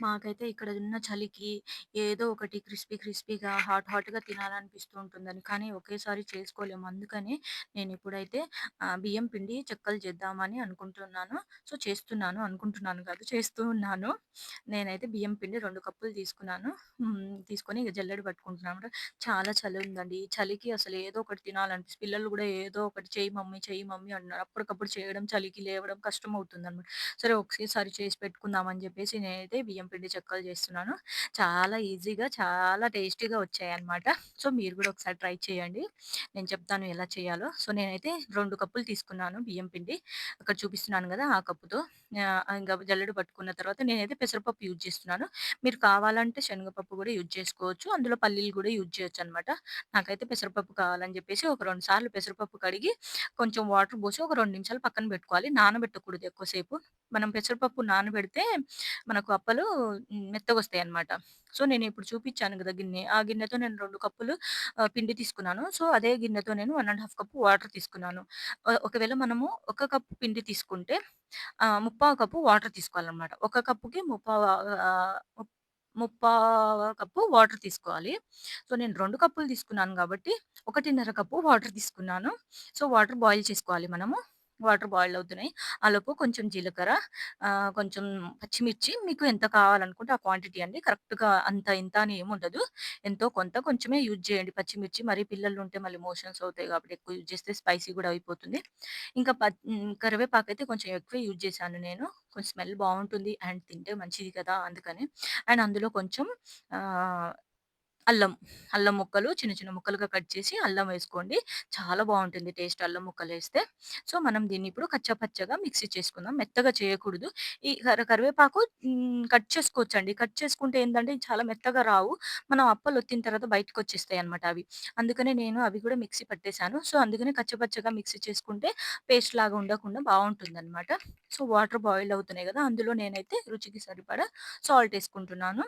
మాకైతే ఇక్కడ ఉన్న చలికి ఏదో ఒకటి క్రిస్పీగా, హాట్‌గా తినాలనిపిస్తూ ఉంటుందని. కానీ ఒకేసారి చేసుకోలేము. అందుకని నేనిప్పుడైతే బియ్యం పిండి చెక్కలు చేద్దామని అనుకుంటున్నాను. అనుకుంటున్నాను కాదు చేస్తూ ఉన్నాను. నేనైతే బియ్యం పిండి 2 కప్పులు తీసుకున్నాను. తీసుకొని ఇక జల్లెడ పట్టుకుంటున్నానన్నమాట. చాలా చలి ఉందండి. ఈ చలికి అసలు ఏదో ఒకటి పిల్లలు గూడా ఏదో ఒకటి చెయ్యి మమ్మీ అంటున్నారు. అప్పటికప్పుడు చేయడం, చలికి లేవడం కష్టమవుతుందన్నమాట. సరే ఒకేసారి చేసి పెట్టుకుందాం అని జెప్పేసి నేనైతే బియ్యం పిండి చెక్కలు చేస్తున్నాను. చాలా ఈజీగా, చాలా టేస్టీగా వచ్చాయన్నమాట. సో, మీరు గూడా ఒకసారి ట్రై చేయండి. నేను చెప్తాను ఎలా చేయాలో. సో, నేనైతే 2 కప్పులు తీసుకున్నాను బియ్యం పిండి. అక్కడ చూపిస్తున్నాను గదా! ఆ కప్పుతో ఇంగ జల్లెడ పట్టుకున్న తర్వాత నేనైతే పెసరపప్పు యూజ్ చేస్తున్నాను. మీరు కావాలంటే శనగపప్పు గూడా యూజ్ చేసుకోవచ్చు. అందులో పల్లీలు గూడా యూజ్ చేయొచ్చనమాట. నాకైతే పెసరపప్పు కావాలని జెప్పేసి ఒక 2 సార్లు పెసరపప్పు కడిగి కొంచెం వాటర్ పోసి ఒక 2 నిమిషాలు పక్కన పెట్టుకోవాలి. నానబెట్టకూడదు ఎక్కువ సేపు. మనం పెసరపప్పు నానబెడితే మనకు అప్పలు మెత్తగొస్తాయన్నమాట. సో, నేనిప్పుడు చూపిచ్చాను గదా గిన్నె, ఆ గిన్నెతో నేను 2 కప్పులు పిండి తీసుకున్నాను. సో, అదే గిన్నెతో నేను 1 ½ కప్పు వాటర్ తీసుకున్నాను. ఒకవేళ మనము ఒక కప్పు పిండి తీసుకుంటే ముప్పావు కప్పు వాటర్ తీసుకోవాలన్నమాట. ఒక కప్పుకి ఆహ్, ముప్ ముప్పావ కప్పు వాటర్ తీసుకోవాలి. సో, నేను 2 కప్పులు తీసుకున్నాను గాబట్టి 1:30 కప్పు వాటర్ తీసుకున్నాను. సో, వాటర్ బాయిల్ చేసుకోవాలి మనము. వాటర్ బాయిల్ అవుతున్నాయి. ఆలోపు కొంచెం జీలకర్ర, కొంచెం పచ్చిమిర్చి మీకు ఎంత కావాలనుకుంటే ఆ క్వాంటిటీ అండి. కరెక్ట్‌గా అంత, ఇంత అని ఏముండదు. ఎంతో కొంత కొంచెమే యూజ్ చేయండి పచ్చిమిర్చి. మరి పిల్లలుంటే మళ్ళీ మోషన్స్ అవుతాయి కాబట్టి ఎక్కువ యూజ్ చేస్తే స్పైసీ గూడా అయిపోతుంది. ఇంకా కరివేపాకైతే కొంచెం ఎక్కువే యూజ్ చేశాను నేను. కొంచెం స్మెల్ బావుంటుంది అండ్ తింటే మంచిది కదా! అందుకని. అండ్ అందులో కొంచెం ఆహ్, అల్లం. అల్లం ముక్కలు చిన్న చిన్న ముక్కలుగా కట్ చేసి అల్లం వేసుకోండి. చాలా బావుంటుంది టేస్ట్ అల్లం ముక్కలేస్తే. సో, మనం దీన్ని ఇప్పుడు కచ్చా పచ్చాగా మిక్సీ చేసుకుందాం. మెత్తగా చేయకూడదు. ఈ కరివేపాకు కట్ చేసుకోవచ్చండి. కట్ చేసుకుంటే ఏందంటే చాలా మెత్తగా రావు. మనం అప్పలొత్తిన తర్వాత బయటికొచ్చేస్తాయన్నమాట అవి. అందుకనే నేను అవి కూడా మిక్సీ పట్టేసాను. సో, అందుకనే కచ్చా పచ్చాగా మిక్సీ చేసుకుంటే పేస్ట్ లాగా ఉండకుండా బావుంటుందన్నమాట. సో, వాటర్ బాయిల్ అవుతున్నాయి గదా! అందులో నేనైతే రుచికి సరిపడా సాల్ట్ ఏసుకుంటున్నాను.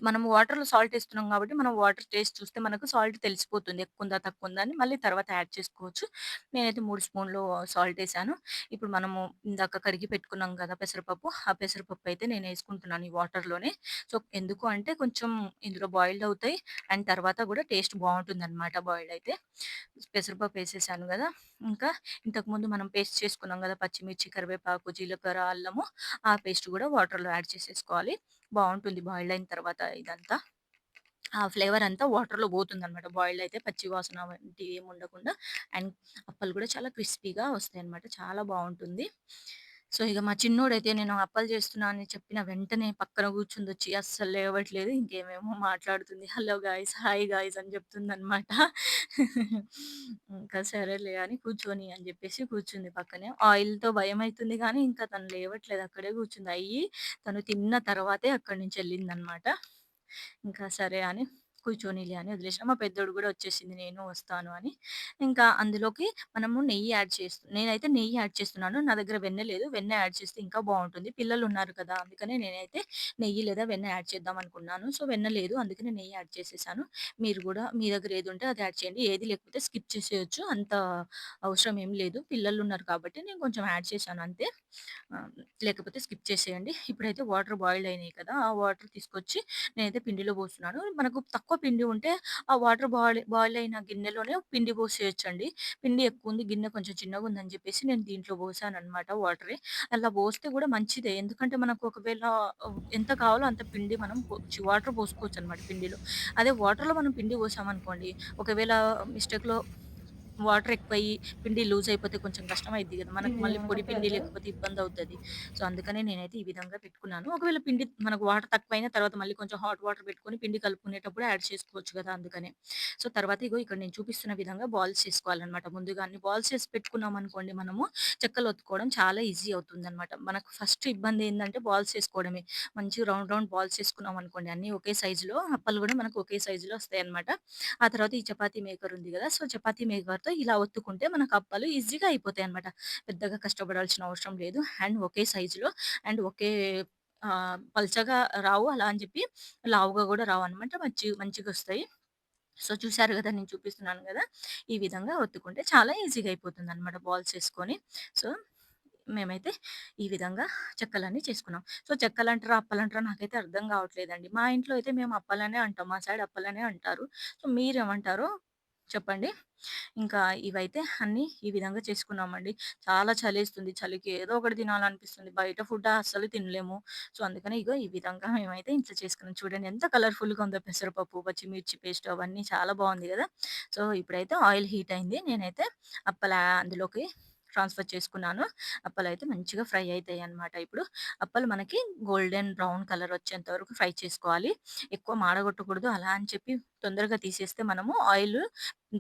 మనము వాటర్‌లో సాల్ట్ ఏస్తున్నాం గాబట్టి, మనం వాటర్ టేస్ట్ చూస్తే మనకు సాల్ట్ తెలిసిపోతుంది. ఎక్కువుందా, తక్కువుందా అని మళ్ళీ తర్వాత యాడ్ చేసుకోవచ్చు. నేనైతే 3 స్పూన్లు సాల్ట్ ఏసాను. ఇప్పుడు మనము ఇందాక కడిగి పెట్టుకున్నాం గదా పెసరపప్పు, ఆ పెసరపప్పు అయితే నేనేసుకుంటున్నాను ఈ వాటర్‌లోనే. సో, ఎందుకు అంటే కొంచెం ఇందులో బాయిల్డ్ అవుతాయి. అండ్ తర్వాత గూడా టేస్ట్ బావుంటుందనమాట బాయిల్డ్ అయితే. పెసరపప్పు ఏసేసాను గదా! ఇంకా ఇంతకుముందు మనం పేస్ట్ చేసుకున్నాం గదా! పచ్చిమిర్చి, కరివేపాకు, జీలకర్ర, అల్లము ఆ పేస్ట్ గూడా వాటర్‌లో యాడ్ చేసేసుకోవాలి. బావుంటుంది బాయిల్డ్ అయిన తర్వాత ఇదంతా. ఆ ఫ్లేవర్ అంతా వాటర్‌లో పోతుందనమాట. బాయిల్డ్ అయితే పచ్చి వాసన వంటివి ఏమి ఉండకుండా అండ్ అప్పలు కూడా చాలా క్రిస్పీగా వస్తాయన్నమాట. చాలా బావుంటుంది. సో, ఇగ మా చిన్నోడైతే నేను అప్పలు చేస్తున్నా అని చెప్పిన వెంటనే పక్కన కూర్చుందొచ్చి అస్సలు లేవట్లేదు. ఇంకేమేమో మాట్లాడుతుంది. హలో గాయ్స్, హాయ్ గాయ్స్ అని చెప్తుందనమాట. ఇంకా సరేలే అని కూర్చొని అని చెప్పేసి కూర్చుంది పక్కనే. ఆయిల్‌తో భయమైతుంది గానీ ఇంకా తను లేవట్లేదు. అక్కడే కూర్చుంది. తను తిన్న తర్వాతే అక్కడి నుంచి ఎళ్ళిందనమాట. ఇంకా సరే అని కూర్చోనీలే అని వదిలేసినా. మా పెద్దోడు గూడా వచ్చేసింది నేను వస్తాను అని. ఇంకా అందులోకి మనము నెయ్యి నేనైతే నెయ్యి యాడ్ చేస్తున్నాను. నా దగ్గర వెన్న లేదు. వెన్న యాడ్ చేస్తే ఇంకా బావుంటుంది. పిల్లలున్నారు కదా! అందుకనే నేనైతే నెయ్యి లేదా వెన్న యాడ్ చేద్దాం అనుకున్నాను. సో, వెన్న లేదు. అందుకనే నెయ్యి యాడ్ చేసేసాను. మీరు గూడా మీ దగ్గర ఏదుంటే అది యాడ్ చేయండి. ఏది లేకపోతే స్కిప్ చేసేయొచ్చు. అంత అవసరం ఏం లేదు. పిల్లలున్నారు కాబట్టి నేను కొంచెం యాడ్ చేశాను అంతే. ఆహ్, లేకపోతే స్కిప్ చేసేయండి. ఇప్పుడైతే వాటర్ బాయిల్డ్ అయినాయి కదా! ఆ వాటర్ తీసుకొచ్చి నేనైతే పిండిలో పోస్తున్నాను. మనకు తక్కువ పిండి ఉంటే ఆ వాటర్ బాయిల్ అయిన గిన్నెలోనే పిండి పోసేయొచ్చండి. పిండి ఎక్కువుంది, గిన్నె కొంచెం చిన్నగుందని చెప్పేసి నేను దీంట్లో పోసాననమాట వాటరే. అలా పోస్తే కూడా మంచిదే. ఎందుకంటే మనకు ఒకవేళ ఎంత కావాలో అంత పిండి మనం వాటర్ పోసుకోవచ్చనమాట పిండిలో. అదే వాటర్‌లో మనం పిండి పోసామనుకోండి, ఒకవేళ మిస్టేక్‌లో వాటర్ ఎక్కువయ్యి పిండి లూజ్ అయిపోతే కొంచెం కష్టమైద్ది గదా! మనకు మళ్ళీ పొడి పిండి లేకపోతే ఇబ్బందవుతది. సో, అందుకనే నేనైతే ఈ విధంగా పెట్టుకున్నాను. ఒకవేళ పిండి మనకు వాటర్ తక్కువైనా తర్వాత మళ్ళీ కొంచెం హాట్ వాటర్ పెట్టుకొని పిండి కలుపుకునేటప్పుడు యాడ్ చేసుకోవచ్చు గదా! అందుకనే. సో, తర్వాత ఇగో ఇక్కడ నేను చూపిస్తున్న విధంగా బాల్స్ చేసుకోవాలనమాట. ముందుగా అన్ని బాల్స్ చేసి పెట్టుకున్నామనుకోండి మనము చెక్కలొత్తుకోవడం చాలా ఈజీ అవుతుందనమాట. మనకు ఫస్ట్ ఇబ్బందేందంటే బాల్స్ చేసుకోవడమే. మంచిగా రౌండ్ బాల్స్ చేసుకున్నామనుకోండి అన్నీ ఒకే సైజులో అప్పలు గూడా మనకు ఒకే సైజులో వస్తాయన్నమాట. ఆ తర్వాత ఈ చపాతీ మేకర్ ఉంది గదా! సో, చపాతీ మేకర్‌తో ఇలా ఒత్తుకుంటే మనకు అప్పాలు ఈజీగా అయిపోతాయన్నమాట. పెద్దగా కష్టపడాల్సిన అవసరం లేదు. అండ్ ఒకే సైజులో అండ్ ఒకే పల్చగా రావు. అలా అని చెప్పి లావుగా గూడా రావన్నమాట. మంచిగొస్తాయి. సో, చూసారు గదా! నేను చూపిస్తున్నాను గదా! ఈ విధంగా ఒత్తుకుంటే చాలా ఈజీగా అయిపోతుందన్నమాట బాల్స్ చేసుకొని. సో మేమైతే ఈ విధంగా చెక్కలన్నీ చేసుకున్నాం. సో, చెక్కలంటారా? అప్పలంటారా? నాకైతే అర్థం కావట్లేదండి. మా ఇంట్లో అయితే మేము అప్పలనే అంటాం. మా సైడ్ అప్పలనే అంటారు. సో, మీరేమంటారో చెప్పండి. ఇంకా ఇవైతే అన్నీ ఈ విధంగా చేసుకున్నామండి. చాలా చలేస్తుంది. చలికి ఏదో ఒకటి తినాలనిపిస్తుంది. బయట ఫుడ్ అస్సలు తినలేము. సో, అందుకని ఇగో ఈ విధంగా మేమైతే ఇంట్లో చేసుకున్నాం. చూడండి ఎంత కలర్‌ఫుల్‌గా ఉందో పెసరపప్పు, పచ్చిమిర్చి పేస్ట్ అవన్నీ చాలా బావుంది గదా! సో, ఇప్పుడైతే ఆయిల్ హీట్ అయింది. నేనైతే అందులోకి ట్రాన్స్‌ఫర్ చేసుకున్నాను. అప్పలైతే మంచిగా ఫ్రై అయితాయన్నమాట. ఇప్పుడు అప్పలు మనకి గోల్డెన్ బ్రౌన్ కలర్ వచ్చేంత వరకు ఫ్రై చేసుకోవాలి. ఎక్కువ మాడగొట్టకూడదు. అలా అని చెప్పి తొందరగా తీసేస్తే మనము ఆయిల్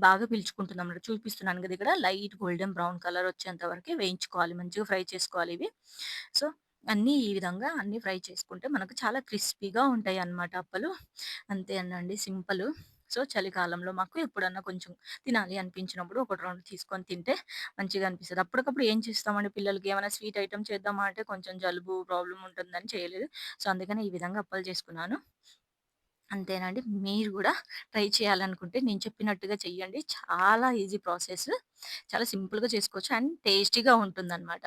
బాగా పీల్చుకుంటుందన్నమాట. చూపిస్తున్నాను గదా! ఇక్కడ లైట్ గోల్డెన్ బ్రౌన్ కలర్ వచ్చేంత వరకే వేయించుకోవాలి. మంచిగా ఫ్రై చేసుకోవాలి ఇవి. సో, అన్నీ ఈ విధంగా అన్నీ ఫ్రై చేసుకుంటే మనకు చాలా క్రిస్పీగా ఉంటాయన్నమాట అప్పలు. అంతేనండి సింపులు. సో, చలికాలంలో మాకు ఎప్పుడన్నా కొంచెం తినాలి అనిపించినప్పుడు ఒకటి, 2 తీసుకొని తింటే మంచిగా అనిపిస్తది. అప్పటికప్పుడు ఏం చేస్తామండి పిల్లలకి ఏమైనా స్వీట్ ఐటెమ్ చేద్దామా అంటే కొంచెం జలుబు ప్రాబ్లమ్ ఉంటుందని చేయలేదు. సో, అందుకని ఈ విధంగా అప్పాలు చేసుకున్నాను. అంతేనండి. మీరు గూడా ట్రై చేయాలనుకుంటే నేను చెప్పినట్టుగా చెయ్యండి. చాలా ఈజీ ప్రాసెస్. చాలా సింపుల్‌గా చేసుకోవచ్చు అండ్ టేస్టీగా ఉంటుందనమాట.